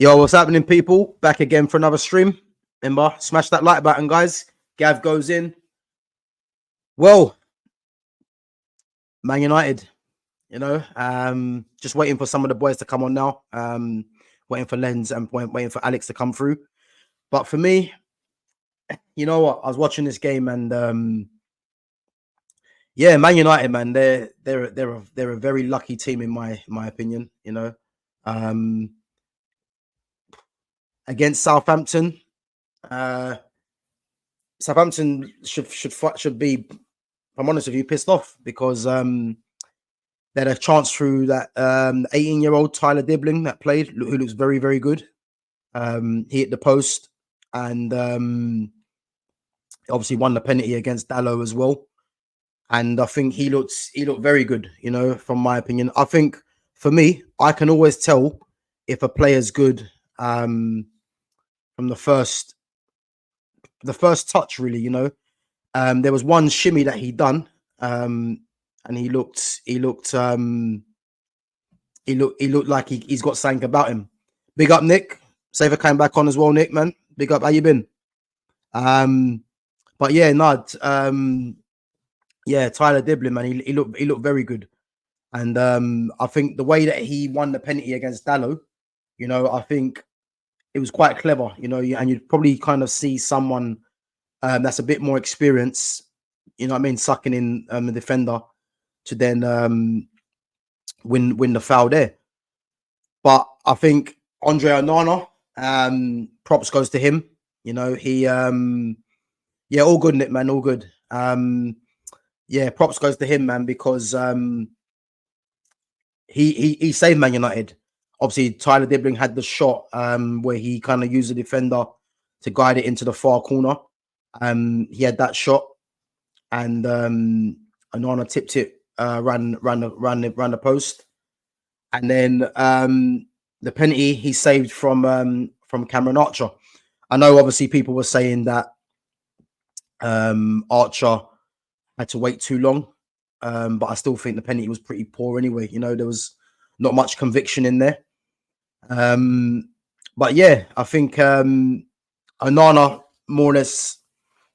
Yo, what's happening, people? Back again for another stream. Remember, smash that like button, guys. Gav goes in. Well, Man United, just waiting for some of the boys to come on now. Waiting for Lens and waiting for Alex to come through. But for me, you know what? I was watching this game and Man United, man, they're a very lucky team in my opinion. Against Southampton. Southampton should be, if I'm honest with you, pissed off because they had a chance through that 18-year-old Tyler Dibling that played, who looks very, very good. He hit the post and obviously won the penalty against Dalot as well. And I think he looked very good, from my opinion. I think for me, I can always tell if a player's good from the first touch, really. There was one shimmy that he done, and he looked like he's got something about him. Big up, Nick. Saver came back on as well, Nick, man. Big up. How you been? But yeah, Nud. Tyler Dibling, man. He looked very good, and I think the way that he won the penalty against Dalot, I think it was quite clever, and you'd probably kind of see someone that's a bit more experienced, sucking in the defender to then win the foul there. But I think Andre Onana, props goes to him. He all good, Nick, man, all good. Props goes to him, man, because he saved Man United. Obviously, Tyler Dibling had the shot where he kind of used the defender to guide it into the far corner. He had that shot, and Onana tipped it, ran the post, and then the penalty he saved from Cameron Archer. I know, obviously, people were saying that Archer had to wait too long, but I still think the penalty was pretty poor anyway. There was not much conviction in there. But yeah, I think Onana more or less,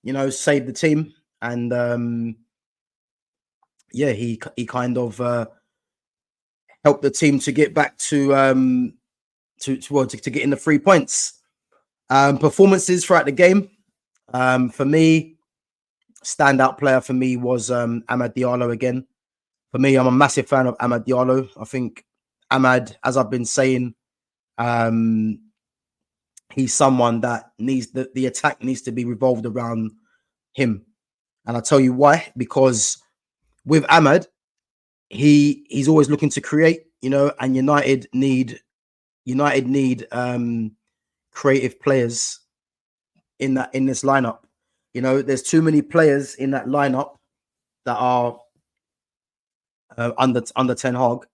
saved the team, and he kind of helped the team to get back to get in the 3 points. Performances throughout the game, for me, standout player for me was Amad Diallo again. For me, I'm a massive fan of Amad Diallo. I think Amad, as I've been saying, he's someone that needs the attack needs to be revolved around him, and I'll tell you why. Because with Amad, he's always looking to create, and United need creative players in this lineup. There's too many players in that lineup that are under Ten Hag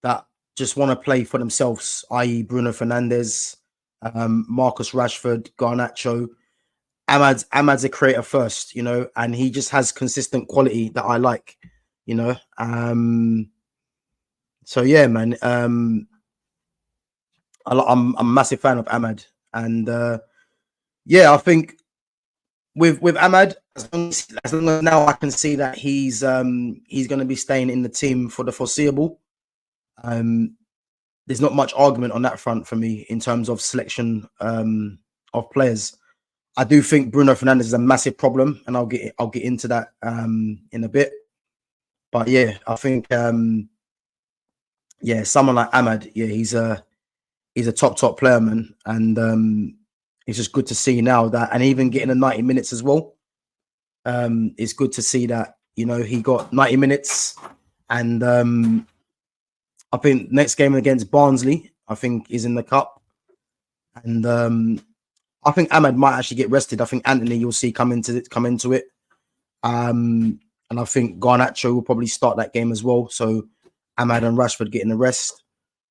that just want to play for themselves, i.e. Bruno Fernandes, Marcus Rashford, Garnacho. Amad's a creator first, and he just has consistent quality that I like, So yeah, man, I'm a massive fan of Amad, and I think with Amad, as long as now I can see that he's going to be staying in the team for the foreseeable. There's not much argument on that front for me in terms of selection of players. I do think Bruno Fernandes is a massive problem, and I'll get into that in a bit. But yeah, I think someone like Amad, he's a top player, man, and it's just good to see now that, and even getting the 90 minutes as well. It's good to see that he got 90 minutes, and I think next game against Barnsley, I think, is in the cup, and I think Amad might actually get rested. I think Anthony, you'll see, come into it, and I think Garnacho will probably start that game as well. So Amad and Rashford getting the rest,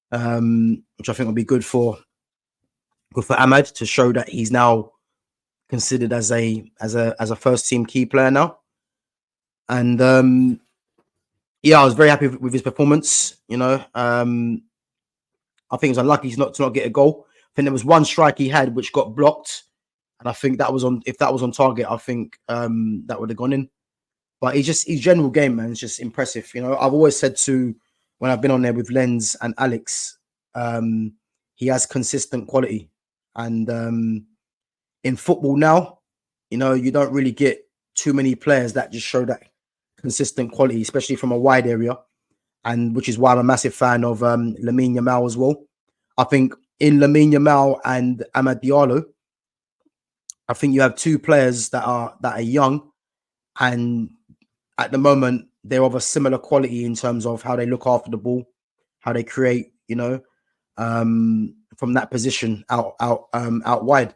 which I think will be good for Amad to show that he's now considered as a first team key player now. And I was very happy with his performance. I think he was unlucky to not get a goal. think there was one strike he had which got blocked, and I think that was on. If that was on target, I think that would have gone in. But his general game, man, is just impressive. You know, I've always said to when I've been on there with Lenz and Alex, he has consistent quality, and in football now, you know, you don't really get too many players that just show that consistent quality, especially from a wide area, and which is why I'm a massive fan of Lamine Yamal as well. I think in Lamine Yamal and Amad Diallo, I think you have two players that are young, and at the moment they're of a similar quality in terms of how they look after the ball, how they create, you know, from that position out wide.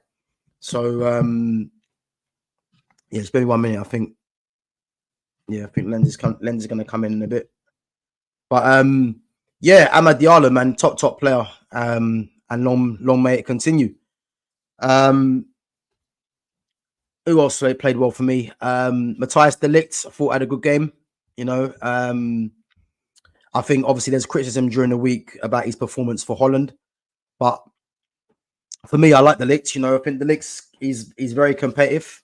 So yeah, it's been 1 minute. I think Lenz is going to come in a bit, but yeah, Amad Diallo, man, top player, and long may it continue. Who else played well for me? Matthias de Ligt, I thought had a good game. You know, I think obviously there's criticism during the week about his performance for Holland, but for me, I like de Ligt. You know, I think de Ligt is very competitive.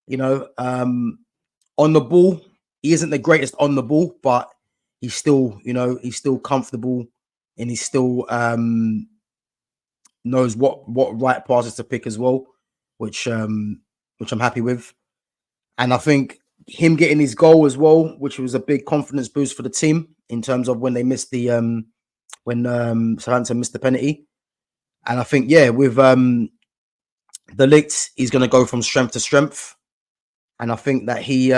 You know, on the ball, he isn't the greatest on the ball, but he's still, you know, he's still comfortable, and he still knows what right passes to pick as well, which I'm happy with. And I think him getting his goal as well, which was a big confidence boost for the team in terms of when they missed the when Southampton missed the penalty. And I think, yeah, with de Ligt, he's going to go from strength to strength. And I think that he,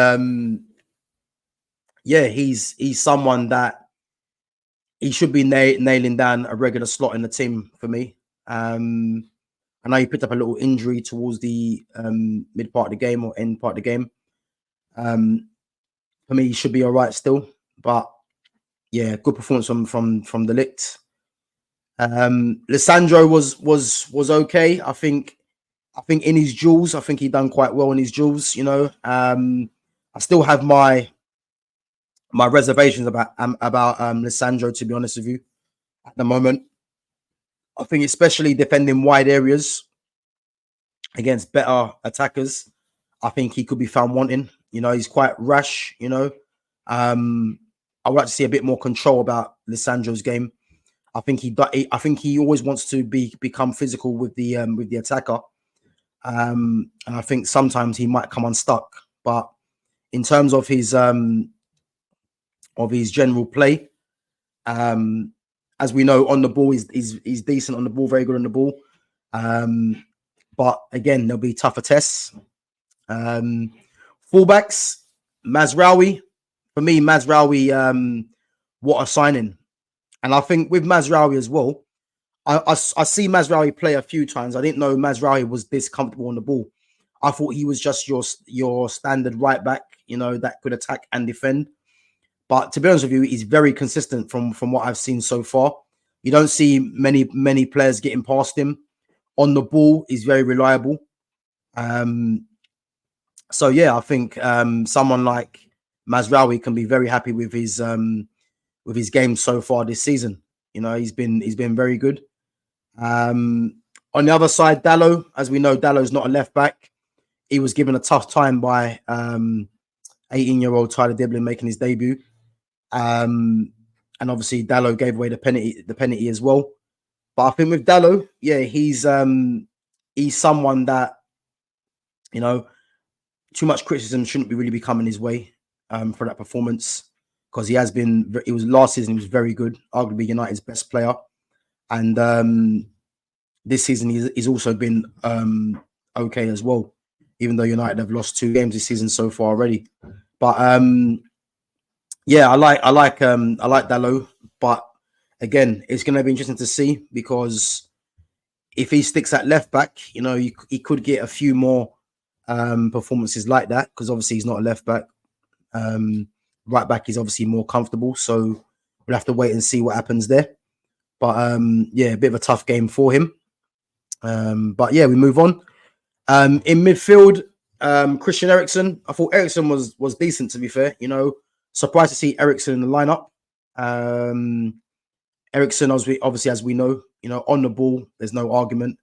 he's someone that he should be nailing down a regular slot in the team for me. I know he picked up a little injury towards the mid part of the game or end part of the game. For me, he should be all right still. But yeah, good performance from de Ligt. Lissandro was okay. I think in his duels, I think he done quite well in his duels. You know, I still have my reservations about Lissandro, to be honest with you, at the moment. I think especially defending wide areas against better attackers, I think he could be found wanting. You know, he's quite rash. You know, I would like to see a bit more control about Lissandro's game. I think he always wants to become physical with the attacker, and I think sometimes he might come unstuck. But in terms of his general play, as we know, on the ball, he's decent on the ball, very good on the ball. But again, there'll be tougher tests. Fullbacks, Mazraoui. For me, Mazraoui, what a signing. And I think with Mazraoui as well, I see Mazraoui play a few times. I didn't know Mazraoui was this comfortable on the ball. I thought he was just your standard right back, you know, that could attack and defend. But to be honest with you, he's very consistent from what I've seen so far. You don't see many players getting past him. On the ball, he's very reliable. So yeah, I think someone like Mazraoui can be very happy with his game so far this season. You know, he's been very good. On the other side, Dalot, as we know, Dallow's not a left back. He was given a tough time by 18-year-old Tyler Dibling making his debut. And obviously Dalot gave away the penalty as well. But I think with Dalot, yeah, he's someone that, you know, too much criticism shouldn't really be coming his way for that performance, because he was last season, he was very good, arguably United's best player. And this season he's also been okay as well, even though United have lost 2 games this season so far already. But yeah, I like Dalot, but again, it's going to be interesting to see, because if he sticks at left back, you know, he could get a few more performances like that, because obviously he's not a left back. Right back is obviously more comfortable, so we'll have to wait and see what happens there. But yeah, a bit of a tough game for him. But yeah, we move on. In midfield, Christian Eriksen. I thought Eriksen was decent, to be fair. You know, surprised to see Eriksen in the lineup. Ericsson, obviously, as we know, on the ball, there's no argument.